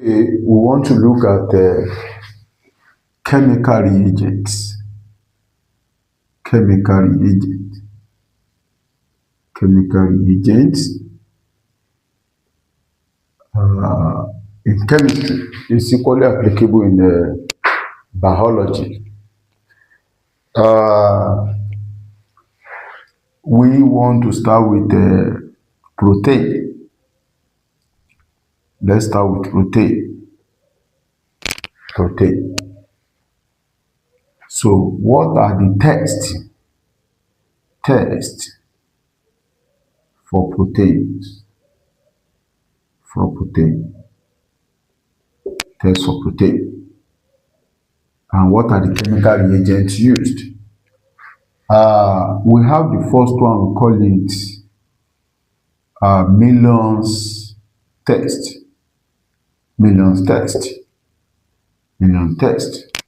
We want to look at chemical reagents. Chemical reagent. Chemical reagents in chemistry is equally applicable in biology. Uh, we want to start with protein. Let's start with protein. Protein. So, what are the tests for proteins? For protein. Tests for protein. And what are the chemical reagents used? We have the first one, we call it Million's test. Million's test. Million test.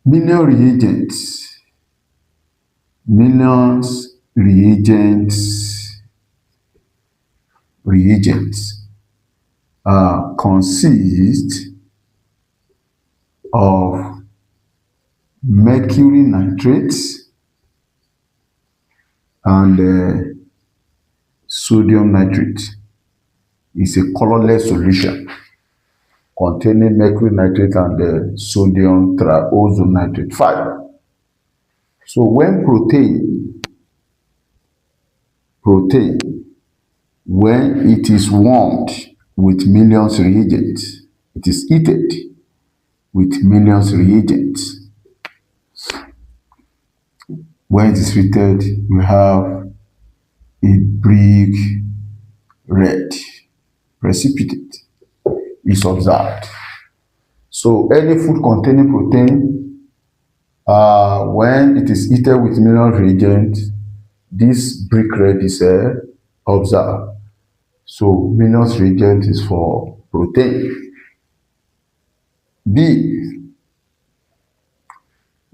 Million reagents. Millions reagents consist of mercury nitrates and sodium nitrate. It's a colorless solution containing mercury nitrate and sodium triazonitrate 5. So when protein, when it is warmed with millions reagents, it is heated with millions reagents. When it is heated, you have a brick red precipitate is observed. So any food containing protein, when it is heated with mineral reagent, this brick red is observed. So mineral reagent is for protein. B,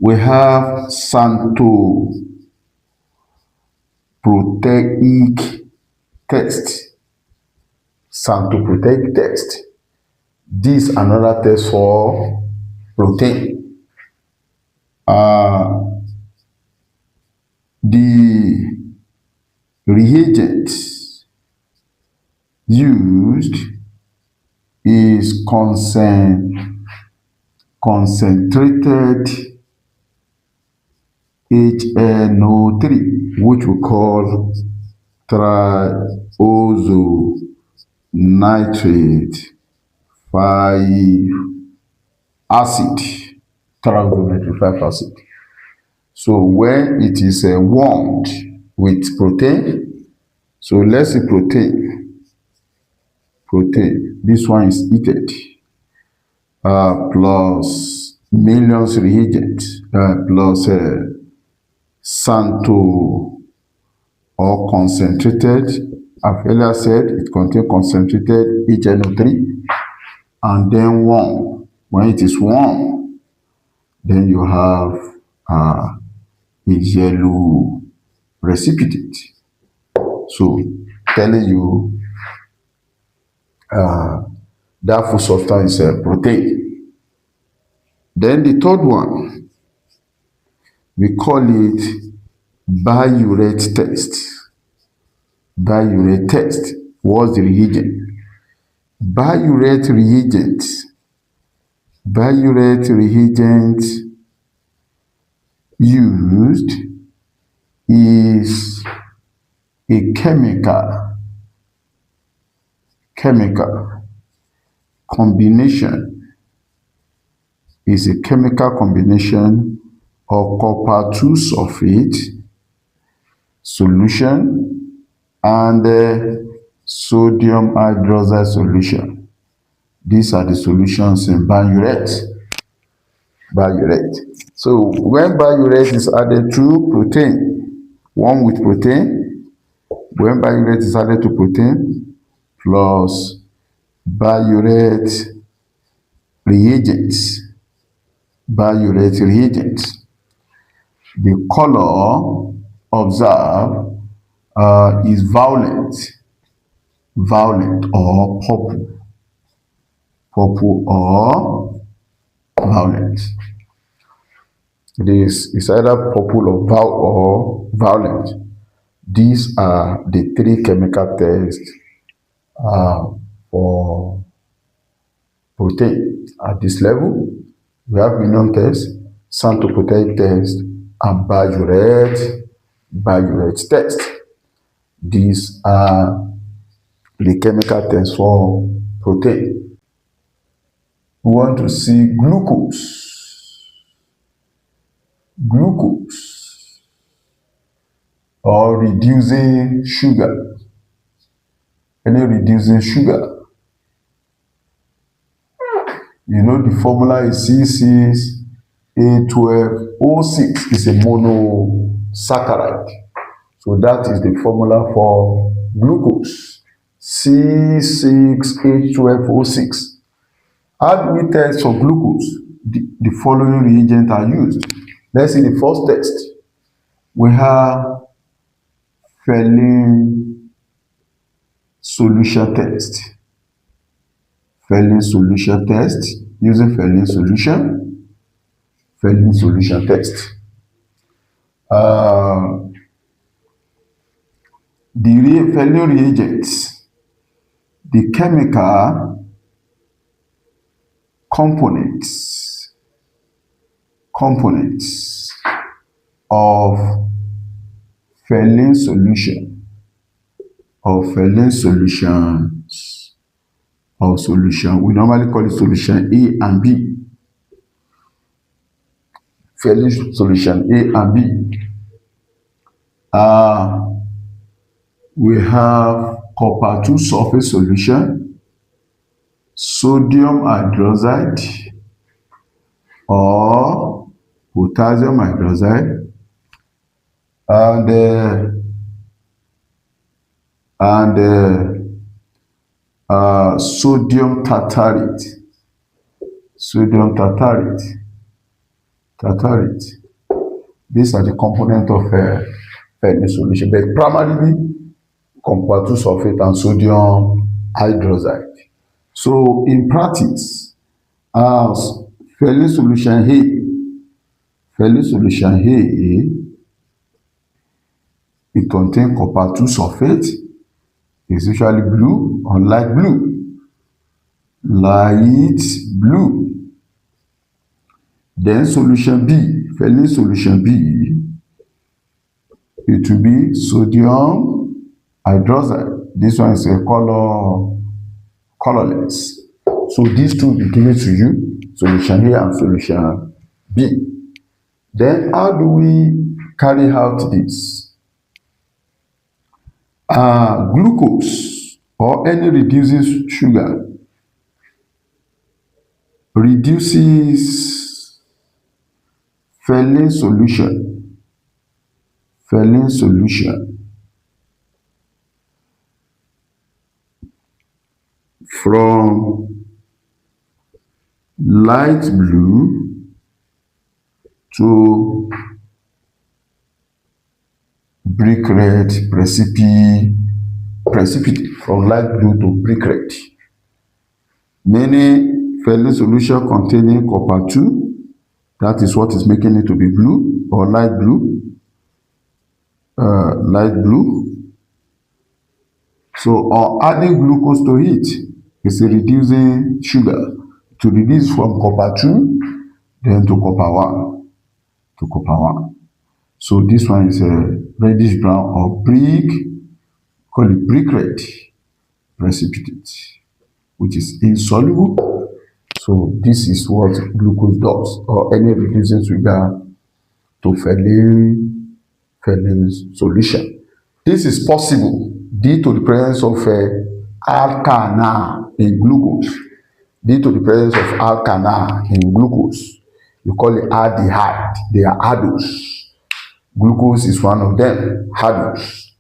we have xanthoproteic test. Xanthoproteic test. This is another test for protein. The reagent used is concentrated HNO3, which we call triazonitrate 5 acid. Triazonitrate 5 acid. So when it is warmed with protein, so let's say protein, this one is heated, plus millions reagents, plus xantho or concentrated, I've earlier said it contains concentrated HNO3, and then warm. When it is warm, then you have a yellow precipitate. So telling you that food substance is protein. Then the third one, we call it biurate test. Biurate test. What's the reagent? Biurate reagent used is a chemical combination, is a chemical combination of copper 2 sulfate solution and sodium hydroxide solution. These are the solutions in biurate. So when biurate is added to protein, one with protein, when biurate is added to protein plus biurate reagents, the color observed is violet. violet or purple. Purple or violet. It's either purple or violet. These are the three chemical tests for protein. At this level, we have minimum test, cytoprotein test, and biuret test. These are the chemical tests for protein. We want to see glucose or reducing sugar. Any reducing sugar. You know the formula is C6H12O6 is a monosaccharide. So that is the formula for glucose. C6H12O6. How do we test for glucose? The following reagents are used. Let's see the first test. We have Ferlin solution test. Ferlin solution test. Using Ferlin solution test. The Ferlin reagents, the chemical components of Ferlin solution we normally call it solution A and B. Ferlin solution A and B. We have copper 2 sulfate solution, sodium hydroxide or potassium hydroxide, and sodium tartarate. These are the components of Ferlin solution, but primarily copper 2 sulfate and sodium hydroxide. So in practice, Ferlin solution A, it contains copper 2 sulfate. It's usually blue or light blue. Then solution B, Ferlin solution B, it will be sodium hydroxide. This one is a colorless. So these two will be given to you, solution A and solution B. Then how do we carry out this? Glucose or any reducing sugar reduces Ferlin solution from light blue to brick red precipitate, from light blue to brick red. Many Ferlin solution containing copper 2, that is what is making it to be blue or light blue. So, or adding glucose to it is a reducing sugar to reduce from copper 2 then to copper 1. So this one is a reddish brown or call it brick red precipitate, which is insoluble. So this is what glucose does, or any reducing sugar to Ferlin solution. This is possible due to the presence of alkanol in glucose. You call it aldehyde. They are aldose. Glucose is one of them, aldose.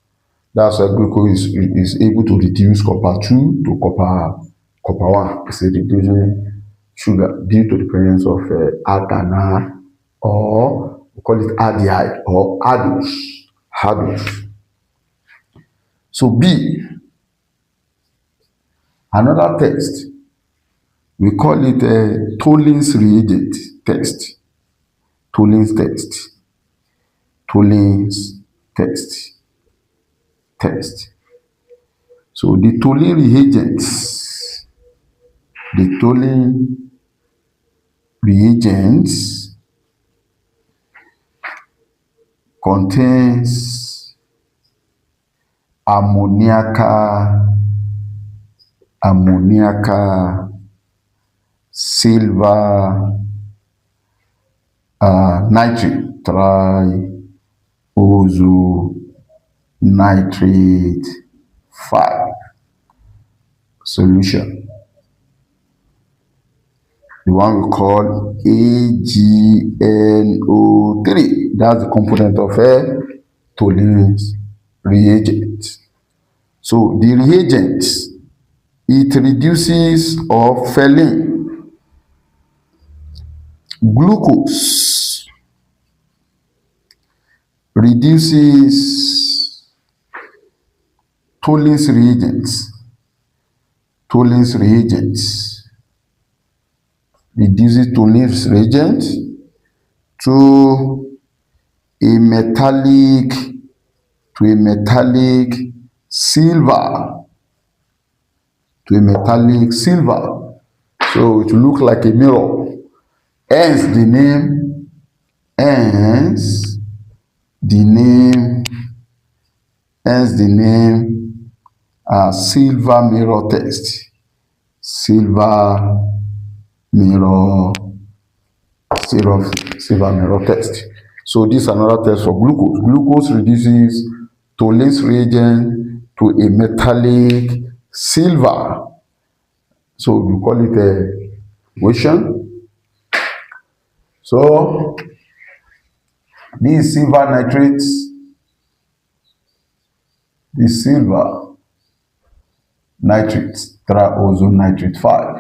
That's why glucose is able to reduce copper 2 to copper 1. It's a reducing sugar due to the presence of alkanol, or we call it aldehyde or aldose. So B, Another test, we call it a Tollin's reagent test. Tollin's test. Tollin's test. Test. So the Tollin reagents contains ammoniacal, silver, nitrate, nitrate 5 solution. The one we call AgNO3. That's the component of a Tollin's reagent. So the reagent, it reduces or ferment glucose, reduces Tollin's reagents. Reduces Tollin's reagent to a metallic silver. So it looks like a mirror. Hence the name silver mirror test. Silver mirror test. So this is another test for glucose. Glucose reduces Tollin's reagent to a metallic silver. So we call it a equation. So this silver nitrates, nitrate 5,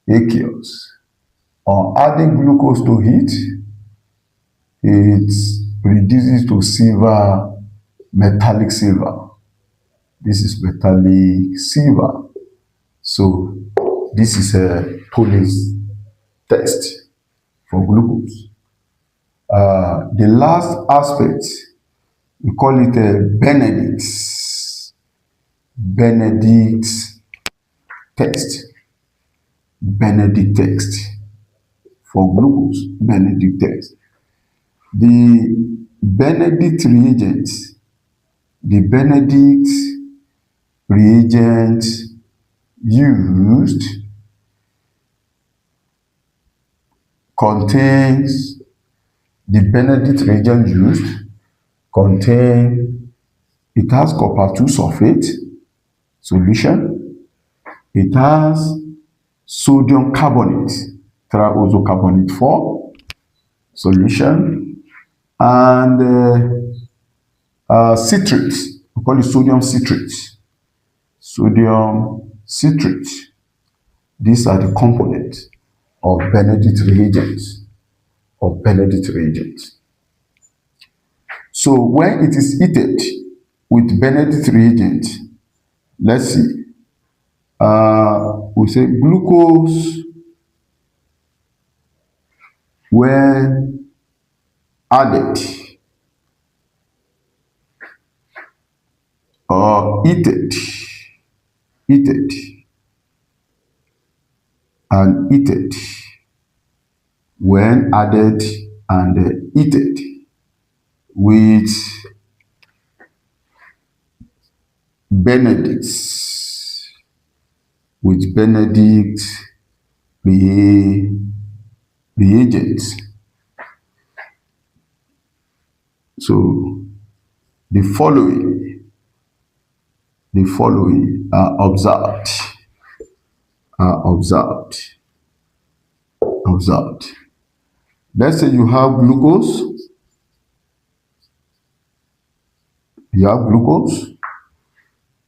aqueous. On adding glucose to heat, it reduces to metallic silver. This is metallic silver. So this is a Tollin's test for glucose. The last aspect, we call it a Benedict test. Benedict test for glucose. Benedict test. The Benedict reagent used contains it has copper 2 sulfate solution. It has sodium carbonate, carbonate 4 solution, and citrate. We call it sodium citrate. These are the components of Benedict reagents. So when it is heated with Benedict reagent, let's see, we say glucose when added or heated when added and heated with Benedict reagents. So the following are observed. Let's say you have glucose.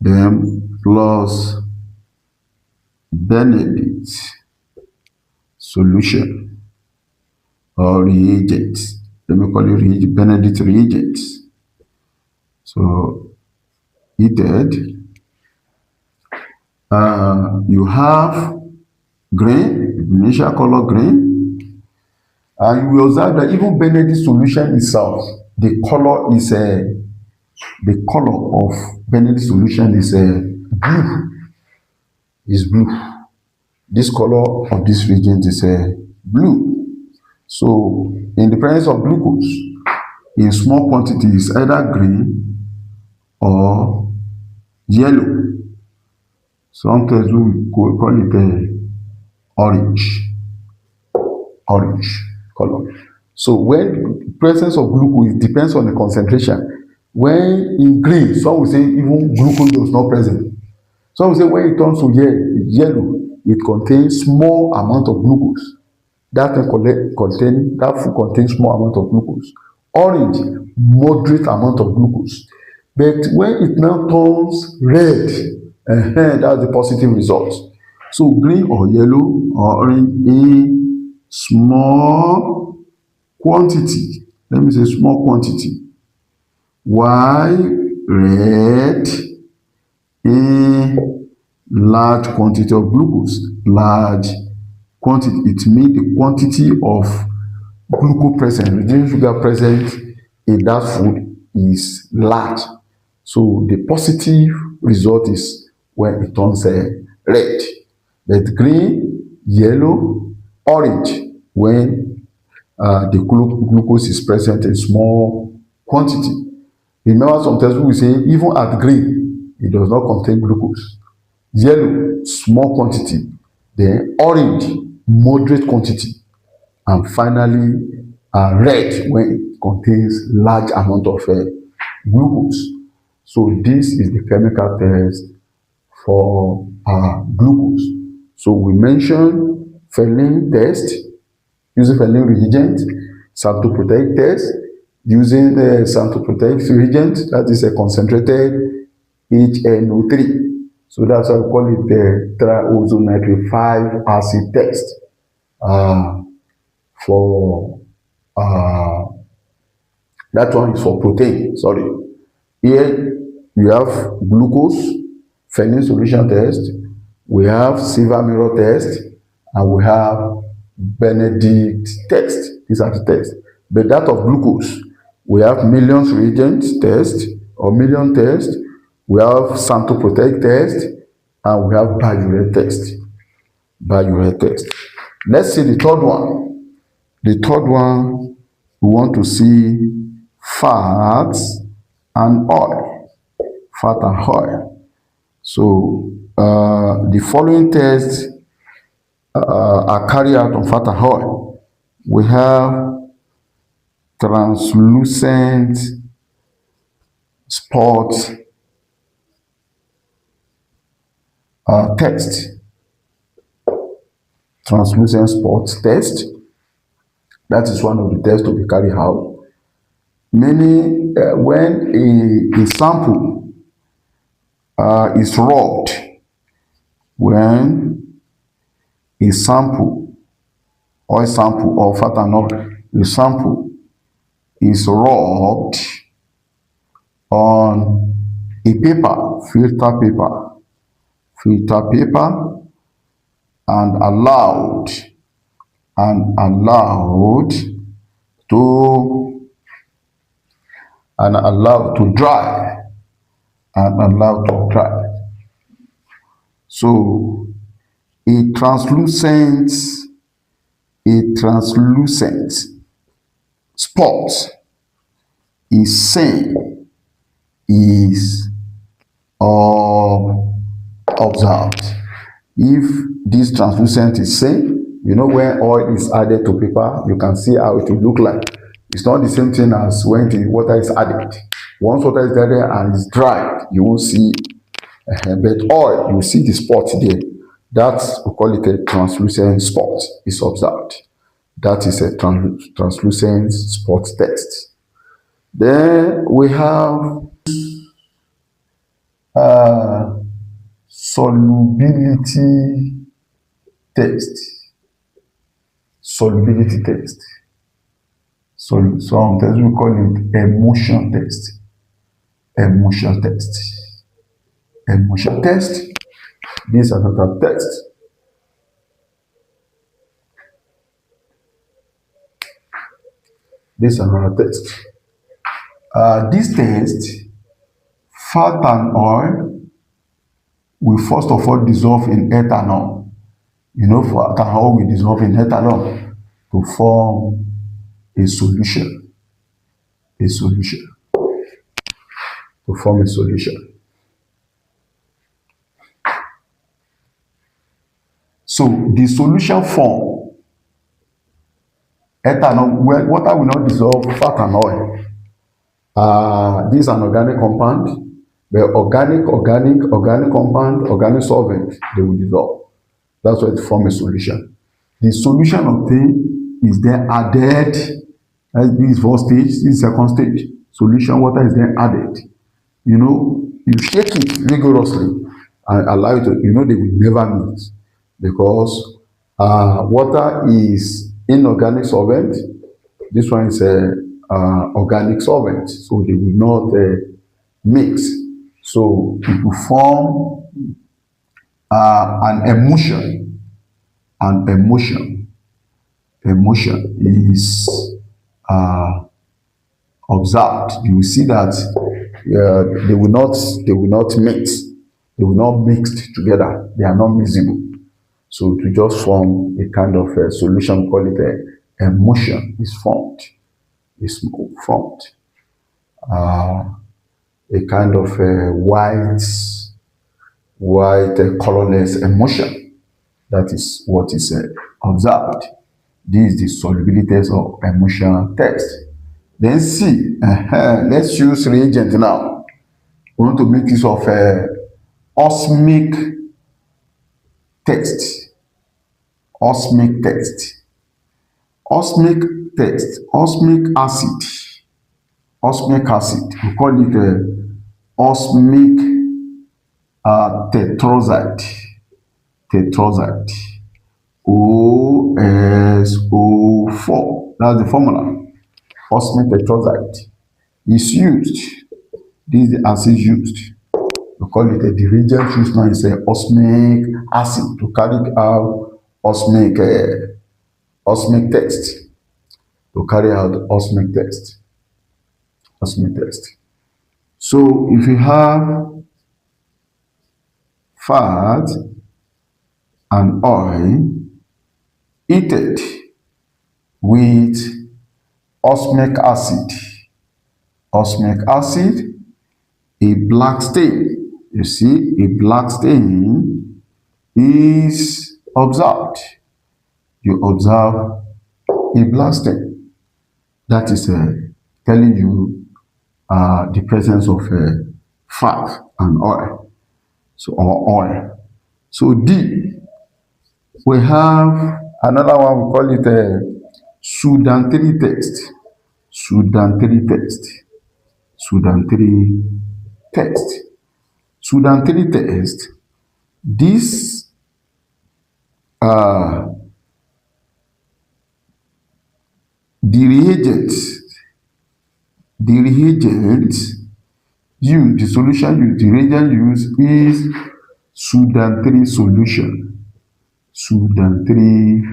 Then plus Benedict solution or reagent. Let me call it Benedict reagents. So heated You have green, initial color green, and you will observe that even Benedict solution itself, the color of Benedict solution is blue. Is blue. This color of this reagent is blue. So in the presence of glucose, in small quantity is either green or yellow. Sometimes we call it orange color. So when presence of glucose depends on the concentration. When in green, some will say even glucose was not present. Some will say when it turns to yellow, it contains small amount of glucose. That food contains small amount of glucose. Orange, moderate amount of glucose. But when it now turns red, that's the positive result. So green or yellow or orange in small quantity. Let me say small quantity. While red in large quantity of glucose. Large quantity, it means the quantity of glucose present, reduced sugar present in that food is large. So the positive result is when it turns red. But green, yellow, orange when the glucose is present in small quantity. Remember, sometimes we say even at green, it does not contain glucose. Yellow, small quantity. Then orange, moderate quantity. And finally, red when it contains large amount of glucose. So this is the chemical test for glucose. So we mentioned Ferlin test using Ferlin reagent, cytoproteic test using the cytoproteic reagent, that is a concentrated HNO3. So that's why we call it the triazonitrate 5 acid test. For that one is for protein. Sorry. Here we have glucose, Ferlin solution test, we have silver mirror test, and we have Benedict test. These are the tests. But that of glucose, we have millions reagent test or million test, we have cytoproteic test, and we have biuret test. Biuret test. Let's see the third one. The third one, we want to see fats and oil. Fat and oil. So the following tests are carried out on fat and oil. We have translucent spot test. Translucent spot test. That is one of the tests to be carried out. Meaning when a sample is rubbed, when a sample, oil sample or fat and oil, a sample is rubbed on a paper, filter paper, and allowed to dry, So a translucent spot is seen, is observed. If this translucent is seen, you know when oil is added to paper, you can see how it will look like. It's not the same thing as when the water is added. Once water is added and it's dried, you won't see. But oil, you see the spot there. That's, we call it a translucent spot, is observed. That is a translucent spot test. Then we have solubility test. Solubility test. So sometimes we call it emulsion test. Emulsion test. Emulsion test. This is another test. This is another test. This test, fat and oil will first of all dissolve in ethanol. You know, fat and oil will dissolve in ethanol to form a solution. A solution. To form a solution. So the solution form, ethanol, well, water will not dissolve fat and oil. This is an organic compound, but organic compound, organic solvent, they will dissolve. That's why it form a solution. The solution obtained is then added. This is first stage, this is second stage. Solution water is then added. You know, you shake it rigorously and allow it to, they will never mix, because water is inorganic solvent. This one is a organic solvent, so they will not mix. So it will form an emulsion. An emulsion is observed. You will see that they will not mix. They will not mix together. They are not mixable. So to just form a kind of a solution, call it a emulsion, is formed. Is formed. A kind of a white colorless emulsion. That is what is observed. This is the solubility of emulsion test. Then C, let's use reagent now. We want to make use of osmic test. Osmic test. Osmic test. Osmic acid. Osmic acid. We call it osmic tetroside. Tetroside. OSO4. That's the formula. Osmic tetroside is used. This is the acid used. We call it the reagent used now is osmic acid to carry out osmic test. To carry out osmic test. Osmic test. So if you have fat and oil heated with osmic acid, a black stain, you see, a black stain is observed. You observe a black stain. That is telling you the presence of fat and oil. So, or oil. So D, we have another one, we call it a Sudan-3 test. Sudan-3 test. Sudan-3 test. Sudan-3 test. This the reagents used, the solution used, the reagent used is Sudan-3 solution. Sudan-3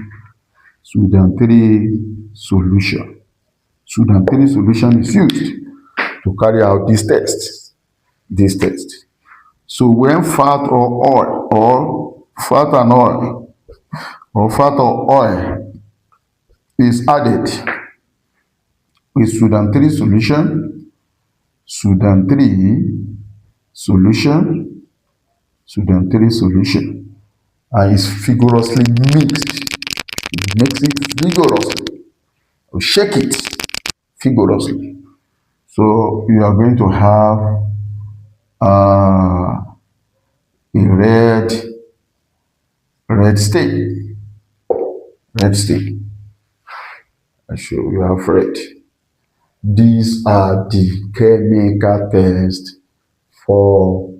solution. Sudan-3 solution is used to carry out this test. This test. So when fat or oil, or fat and oil, or fat or oil is added with Sudan-3 solution, Sudan-3 solution, Sudan-3 solution, and is vigorously mixed. Mix it vigorously, or shake it vigorously. So you are going to have a red stain. Red stain. I show you have red. These are the chemical tests for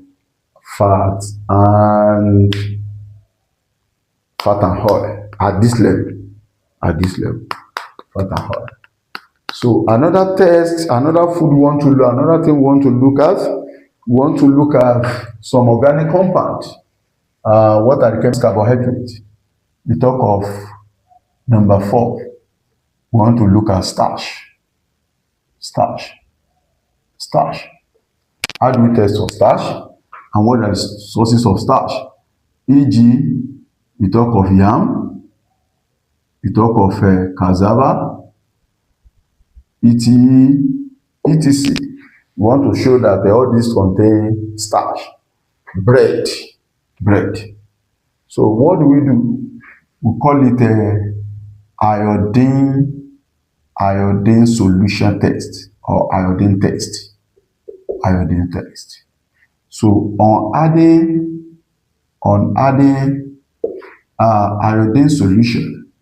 fat and oil at this level. At this level, fat and oil. So another test, another food we want to look, another thing we want to look at, we want to look at some organic compound. What are the chemical carbohydrates? We talk of number 4. We want to look at starch. Starch. Starch. How do we test for starch? And what are the sources of starch? E.g., we talk of yam, we talk of cassava, etc. etc. We want to show that all these contain starch. Bread. So what do? We call it iodine solution test or iodine test. So on adding iodine solution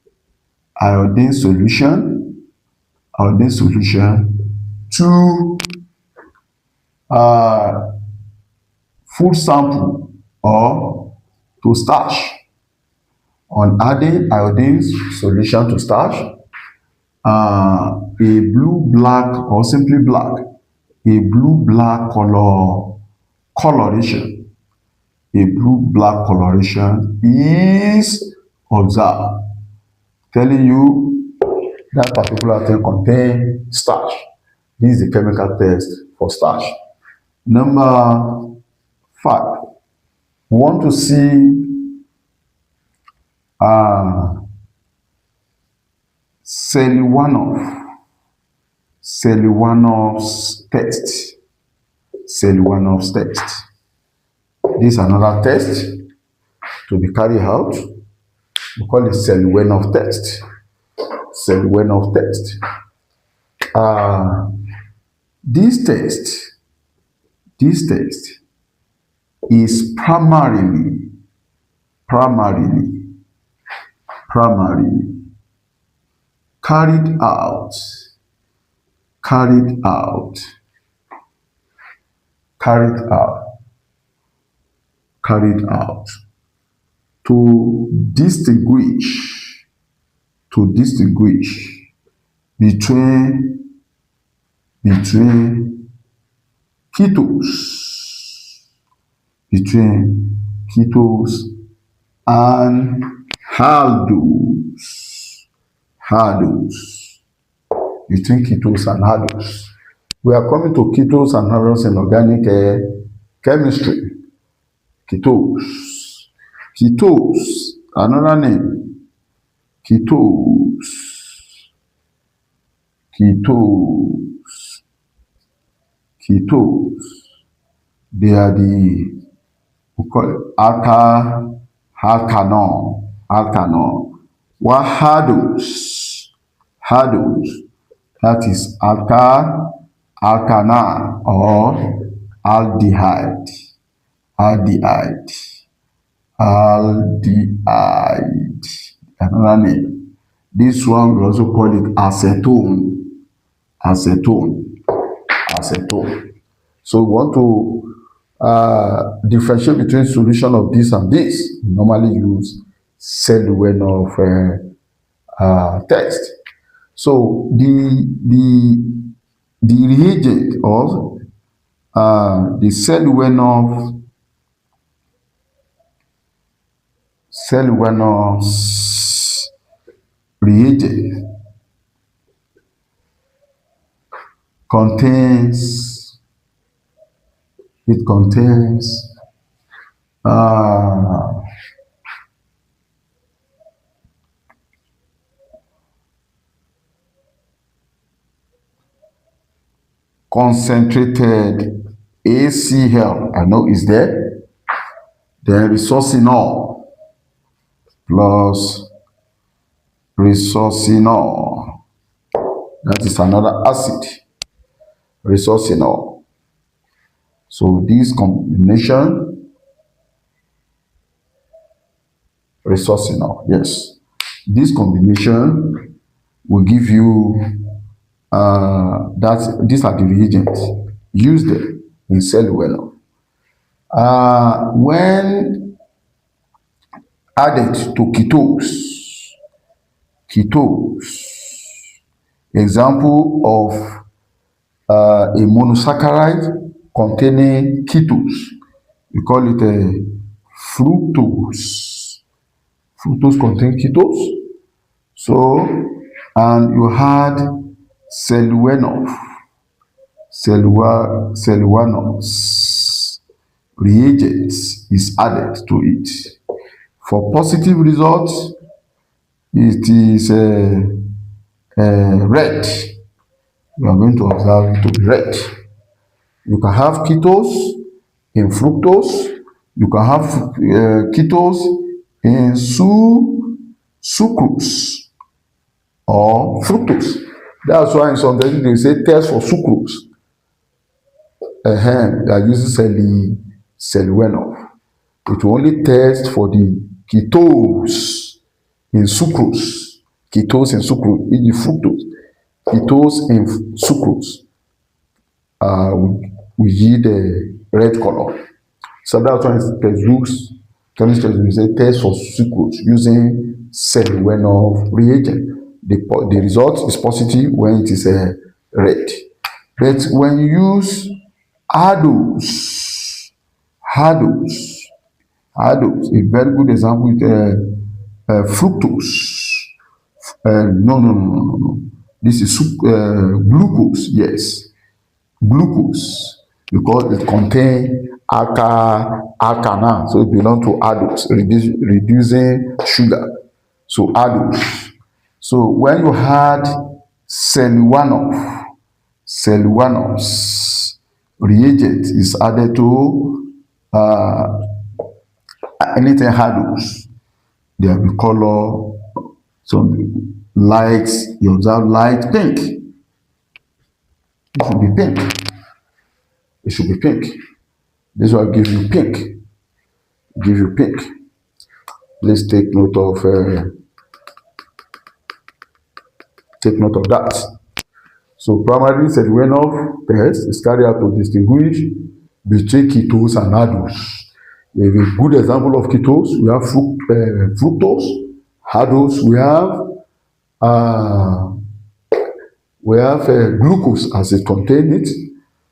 to food sample or to starch. On adding iodine solution to starch, a blue black or simply black, a blue black coloration is observed, telling you that particular thing contains starch. This is the chemical test for starch. Number 5, we want to see Seliwanov's test. This is another test to be carried out. We call it Seliwanov test. This test is primarily carried out to distinguish between ketose and aldose. Between ketose and aldose. We are coming to ketose and aldose in organic chemistry. Ketose, another name. Ketose. They are we call it alkanol. What aldose? That is alkanol or aldehyde. Another name. This one we also call it acetone. So we want to differentiate between solution of this and this. We normally use Seliwanov test. So the reagent or the Seliwanov's reagent contains concentrated ACl, I know is there, then resorcinol plus resorcinol. That is another acid, resorcinol. So this combination, resorcinol, yes. This combination will give you that these are the reagents used in Seliwanov. When added to ketose, example of a monosaccharide containing ketose, we call it a fructose. Fructose contains ketose. So, and you had cellulose reagents is added to it. For positive results, it is red. You are going to observe it to be red. You can have ketose in fructose. You can have ketose in sucrose or fructose. That's why in some places they say test for sucrose. They are using cellulose. It will only test for the ketose in sucrose. Ketose in sucrose, e.g. fructose. Ketose in sucrose will yield a red color. So that's why textbooks, chemistry will say test for sucrose using cellulose reagent. The result is positive when it is red. But when you use aldose, a very good example with fructose. No. This is glucose, yes. Glucose, because it contains alkanol, so it belongs to aldose, reducing sugar. So aldose. So when you had cellulose reagent is added to anything aldose, they have a color. Some light, you observe light pink. It should be pink. It should be pink. This will give you pink. Give you pink. Please take note of that. So primary cellulose test is carried out to distinguish between ketose and aldose. We have a good example of ketose. We have fructose. Aldose, we have glucose as it contains it,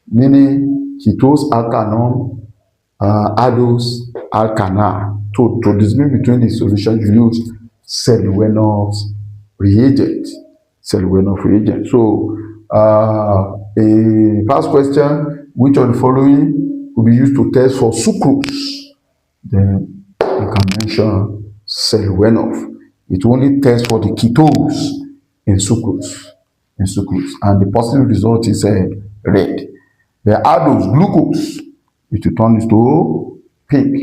meaning ketose alkanol, aldose alkanol. To distinguish between the solution, you use cellulose reagent. So, a past question: which of the following will be used to test for sucrose? Then you can mention cellulose. It only tests for the ketose in sucrose, and the positive result is red. The aldose, glucose, it will turn into pink.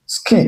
Skin.